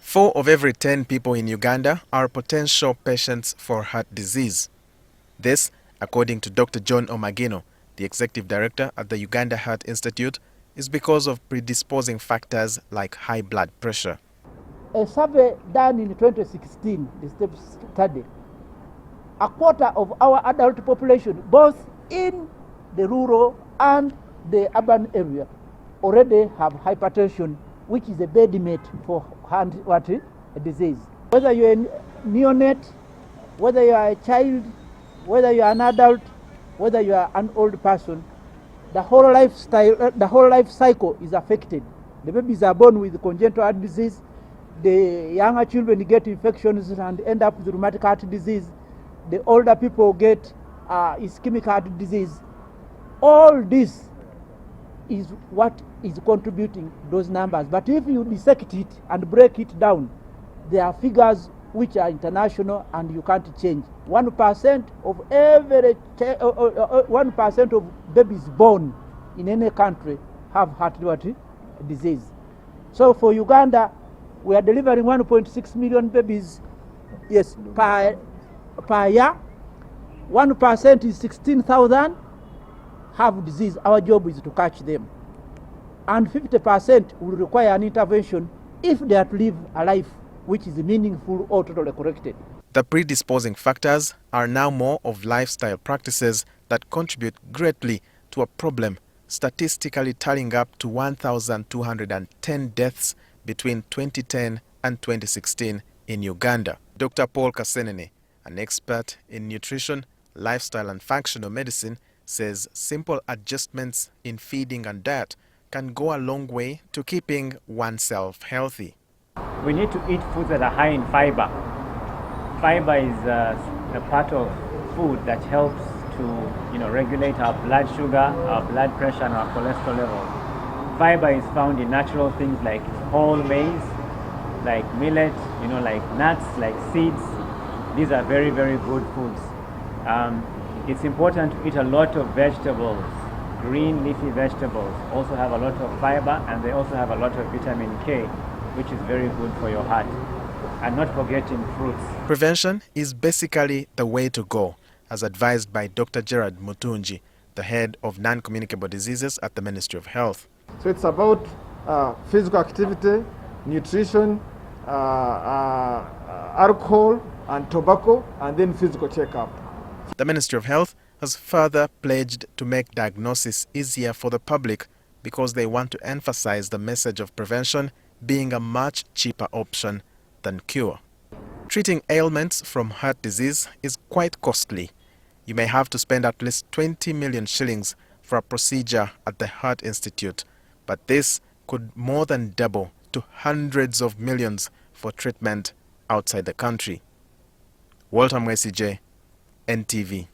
Four of every 10 people in Uganda are potential patients for heart disease. This, according to Dr. John Omagino, the executive director at the Uganda Heart Institute, is because of predisposing factors like high blood pressure. A survey done in 2016, the STEP study, a quarter of our adult population, both in the rural and the urban area, already have hypertension, which is a bedmate for heart disease. Whether you're a neonate, whether you are a child, whether you are an adult, whether you are an old person, the whole life cycle is affected. The babies are born with congenital heart disease. The younger children get infections and end up with rheumatic heart disease. The older people get ischemic heart disease. All this is what is contributing those numbers. But if you dissect it and break it down, there are figures which are international and you can't change. 1% of every 1% of babies born in any country have heart disease. So for Uganda, we are delivering 1.6 million babies, yes, per year. 1% is 16,000 have disease. Our job is to catch them. And 50% will require an intervention if they are to live a life which is meaningful or totally corrected. The predisposing factors are now more of lifestyle practices that contribute greatly to a problem, statistically tallying up to 1,210 deaths between 2010 and 2016 in Uganda. Dr. Paul Kasenene, an expert in nutrition, lifestyle and functional medicine, says simple adjustments in feeding and diet can go a long way to keeping oneself healthy. We need to eat foods that are high in fiber. Fiber is a part of food that helps to regulate our blood sugar, our blood pressure and our cholesterol level. Fiber is found in natural things like whole maize, like millet, like nuts, like seeds. These are very, very good foods. It's important to eat a lot of vegetables. Green leafy vegetables also have a lot of fiber, and they also have a lot of vitamin K, which is very good for your heart. And not forgetting fruits. Prevention is basically the way to go, as advised by Dr. Gerard Mutunji, the head of non-communicable diseases at the Ministry of Health. So it's about physical activity, nutrition, alcohol and tobacco, and then physical checkup. The Ministry of Health has further pledged to make diagnosis easier for the public because they want to emphasize the message of prevention being a much cheaper option than cure. Treating ailments from heart disease is quite costly. You may have to spend at least 20 million shillings for a procedure at the Heart Institute, but this could more than double to hundreds of millions for treatment outside the country. Walter Mwesije, NTV.